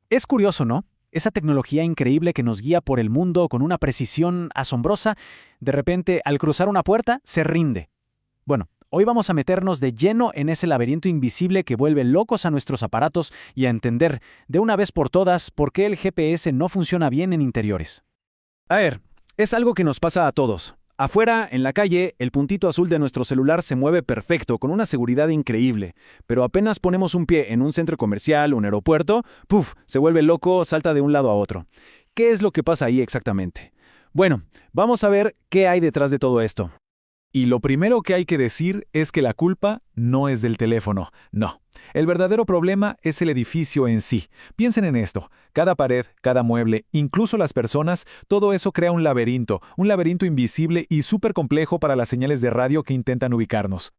Es curioso, ¿no? Esa tecnología increíble que nos guía por el mundo con una precisión asombrosa, de repente, al cruzar una puerta, se rinde. Bueno, hoy vamos a meternos de lleno en ese laberinto invisible que vuelve locos a nuestros aparatos y a entender, de una vez por todas, por qué el GPS no funciona bien en interiores. A ver, es algo que nos pasa a todos. Afuera, en la calle, el puntito azul de nuestro celular se mueve perfecto, con una seguridad increíble. Pero apenas ponemos un pie en un centro comercial, un aeropuerto, ¡puf!, se vuelve loco, salta de un lado a otro. ¿Qué es lo que pasa ahí exactamente? Bueno, vamos a ver qué hay detrás de todo esto. Y lo primero que hay que decir es que la culpa no es del teléfono, no. El verdadero problema es el edificio en sí. Piensen en esto. Cada pared, cada mueble, incluso las personas, todo eso crea un laberinto invisible y súper complejo para las señales de radio que intentan ubicarnos.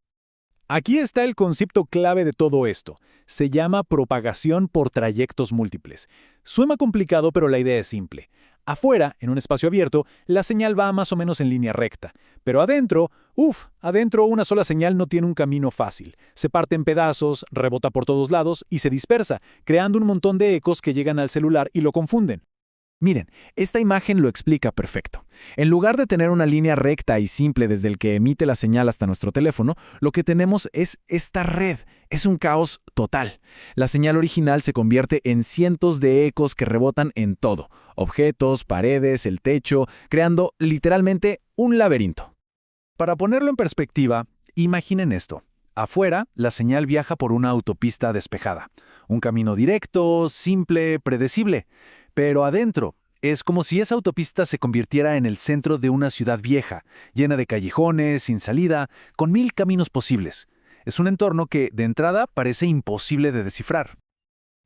Aquí está el concepto clave de todo esto. Se llama propagación por trayectos múltiples. Suena complicado, pero la idea es simple. Afuera, en un espacio abierto, la señal va más o menos en línea recta. Pero adentro, adentro una sola señal no tiene un camino fácil. Se parte en pedazos, rebota por todos lados y se dispersa, creando un montón de ecos que llegan al celular y lo confunden. Miren, esta imagen lo explica perfecto. En lugar de tener una línea recta y simple desde el que emite la señal hasta nuestro teléfono, lo que tenemos es esta red. Es un caos total. La señal original se convierte en cientos de ecos que rebotan en todo: objetos, paredes, el techo, creando literalmente un laberinto. Para ponerlo en perspectiva, imaginen esto. Afuera, la señal viaja por una autopista despejada. Un camino directo, simple, predecible. Pero adentro, es como si esa autopista se convirtiera en el centro de una ciudad vieja, llena de callejones, sin salida, con 1000 caminos posibles. Es un entorno que, de entrada, parece imposible de descifrar.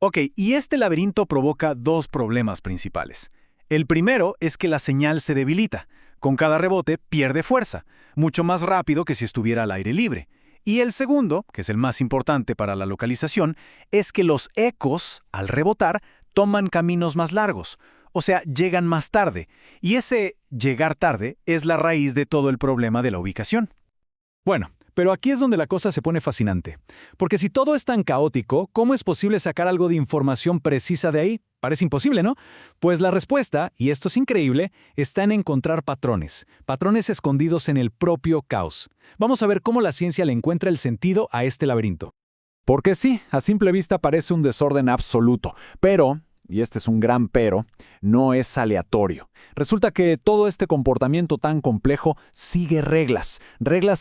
Ok, y este laberinto provoca dos problemas principales. El primero es que la señal se debilita. Con cada rebote pierde fuerza, mucho más rápido que si estuviera al aire libre. Y el segundo, que es el más importante para la localización, es que los ecos, al rebotar, toman caminos más largos, o sea, llegan más tarde, y ese llegar tarde es la raíz de todo el problema de la ubicación. Bueno, pero aquí es donde la cosa se pone fascinante, porque si todo es tan caótico, ¿cómo es posible sacar algo de información precisa de ahí? Parece imposible, ¿no? Pues la respuesta, y esto es increíble, está en encontrar patrones escondidos en el propio caos. Vamos a ver cómo la ciencia le encuentra el sentido a este laberinto. Porque sí, a simple vista parece un desorden absoluto, pero, y este es un gran pero, no es aleatorio. Resulta que todo este comportamiento tan complejo sigue reglas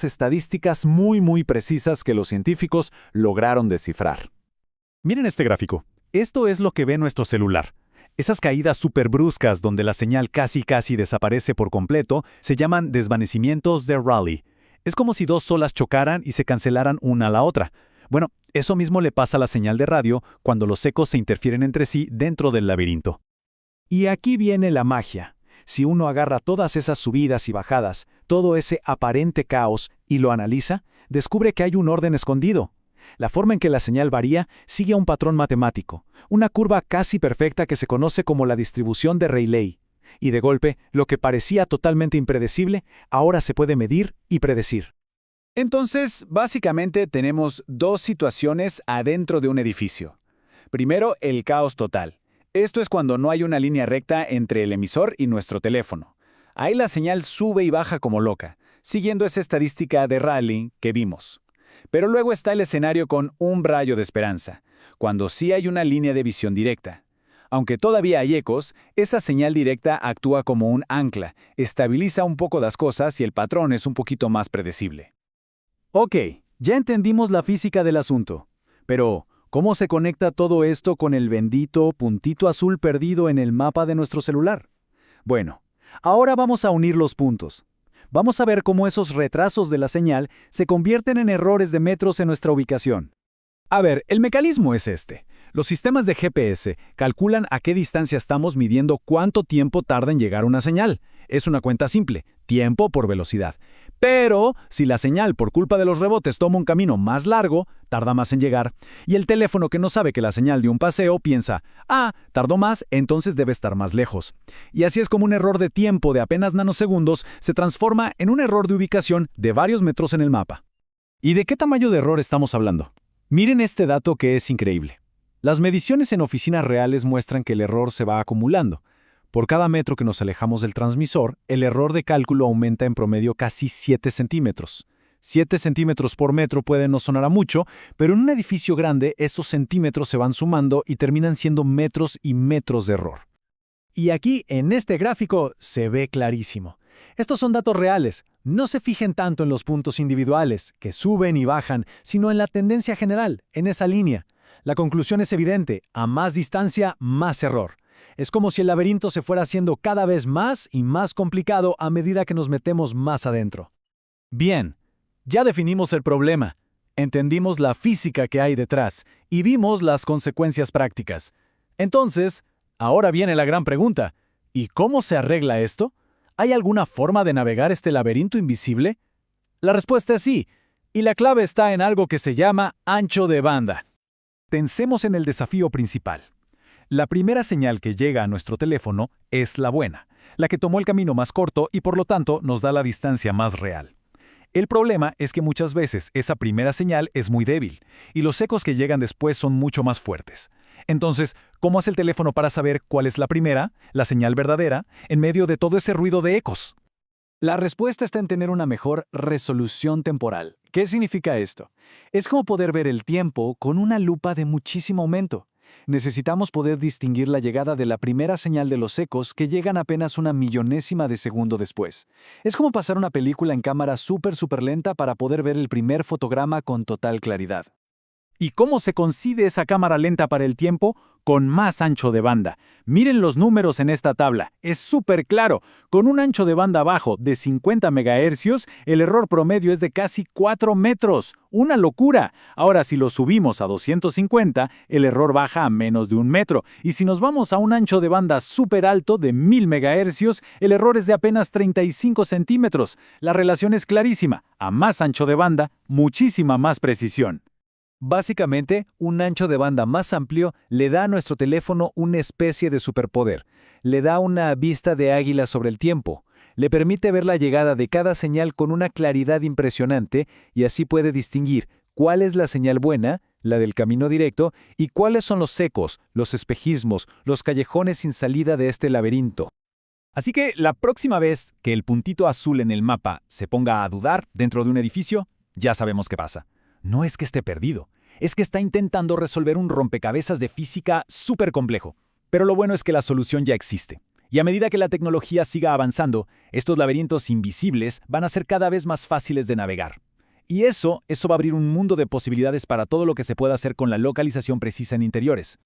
estadísticas muy precisas que los científicos lograron descifrar. Miren este gráfico. Esto es lo que ve nuestro celular. Esas caídas súper bruscas donde la señal casi desaparece por completo se llaman desvanecimientos de Rayleigh. Es como si dos olas chocaran y se cancelaran una a la otra. Bueno, eso mismo le pasa a la señal de radio cuando los ecos se interfieren entre sí dentro del laberinto. Y aquí viene la magia. Si uno agarra todas esas subidas y bajadas, todo ese aparente caos, y lo analiza, descubre que hay un orden escondido. La forma en que la señal varía sigue un patrón matemático, una curva casi perfecta que se conoce como la distribución de Rayleigh. Y de golpe, lo que parecía totalmente impredecible, ahora se puede medir y predecir. Entonces, básicamente tenemos dos situaciones adentro de un edificio. Primero, el caos total. Esto es cuando no hay una línea recta entre el emisor y nuestro teléfono. Ahí la señal sube y baja como loca, siguiendo esa estadística de Rayleigh que vimos. Pero luego está el escenario con un rayo de esperanza, cuando sí hay una línea de visión directa. Aunque todavía hay ecos, esa señal directa actúa como un ancla, estabiliza un poco las cosas y el patrón es un poquito más predecible. Ok, ya entendimos la física del asunto. Pero, ¿cómo se conecta todo esto con el bendito puntito azul perdido en el mapa de nuestro celular? Bueno, ahora vamos a unir los puntos. Vamos a ver cómo esos retrasos de la señal se convierten en errores de metros en nuestra ubicación. A ver, el mecanismo es este. Los sistemas de GPS calculan a qué distancia estamos midiendo cuánto tiempo tarda en llegar una señal. Es una cuenta simple, tiempo por velocidad. Pero, si la señal por culpa de los rebotes toma un camino más largo, tarda más en llegar. Y el teléfono que no sabe que la señal dio un paseo piensa, tardó más, entonces debe estar más lejos. Y así es como un error de tiempo de apenas nanosegundos se transforma en un error de ubicación de varios metros en el mapa. ¿Y de qué tamaño de error estamos hablando? Miren este dato que es increíble. Las mediciones en oficinas reales muestran que el error se va acumulando. Por cada metro que nos alejamos del transmisor, el error de cálculo aumenta en promedio casi 7 centímetros. 7 centímetros por metro puede no sonar a mucho, pero en un edificio grande esos centímetros se van sumando y terminan siendo metros y metros de error. Y aquí, en este gráfico, se ve clarísimo. Estos son datos reales. No se fijen tanto en los puntos individuales, que suben y bajan, sino en la tendencia general, en esa línea. La conclusión es evidente: a más distancia, más error. Es como si el laberinto se fuera haciendo cada vez más y más complicado a medida que nos metemos más adentro. Bien, ya definimos el problema, entendimos la física que hay detrás y vimos las consecuencias prácticas. Entonces, ahora viene la gran pregunta: ¿y cómo se arregla esto? ¿Hay alguna forma de navegar este laberinto invisible? La respuesta es sí, y la clave está en algo que se llama ancho de banda. Pensemos en el desafío principal. La primera señal que llega a nuestro teléfono es la buena, la que tomó el camino más corto y por lo tanto nos da la distancia más real. El problema es que muchas veces esa primera señal es muy débil y los ecos que llegan después son mucho más fuertes. Entonces, ¿cómo hace el teléfono para saber cuál es la primera, la señal verdadera, en medio de todo ese ruido de ecos? La respuesta está en tener una mejor resolución temporal. ¿Qué significa esto? Es como poder ver el tiempo con una lupa de muchísimo aumento. Necesitamos poder distinguir la llegada de la primera señal de los ecos que llegan apenas una millonésima de segundo después. Es como pasar una película en cámara súper lenta para poder ver el primer fotograma con total claridad. ¿Y cómo se concibe esa cámara lenta para el tiempo? Con más ancho de banda. Miren los números en esta tabla. Es súper claro. Con un ancho de banda bajo de 50 MHz, el error promedio es de casi 4 metros. ¡Una locura! Ahora, si lo subimos a 250, el error baja a menos de 1 metro. Y si nos vamos a un ancho de banda súper alto de 1000 MHz, el error es de apenas 35 centímetros. La relación es clarísima. A más ancho de banda, muchísima más precisión. Básicamente, un ancho de banda más amplio le da a nuestro teléfono una especie de superpoder. Le da una vista de águila sobre el tiempo. Le permite ver la llegada de cada señal con una claridad impresionante y así puede distinguir cuál es la señal buena, la del camino directo, y cuáles son los ecos, los espejismos, los callejones sin salida de este laberinto. Así que la próxima vez que el puntito azul en el mapa se ponga a dudar dentro de un edificio, ya sabemos qué pasa. No es que esté perdido, es que está intentando resolver un rompecabezas de física súper complejo. Pero lo bueno es que la solución ya existe. Y a medida que la tecnología siga avanzando, estos laberintos invisibles van a ser cada vez más fáciles de navegar. Y eso va a abrir un mundo de posibilidades para todo lo que se pueda hacer con la localización precisa en interiores.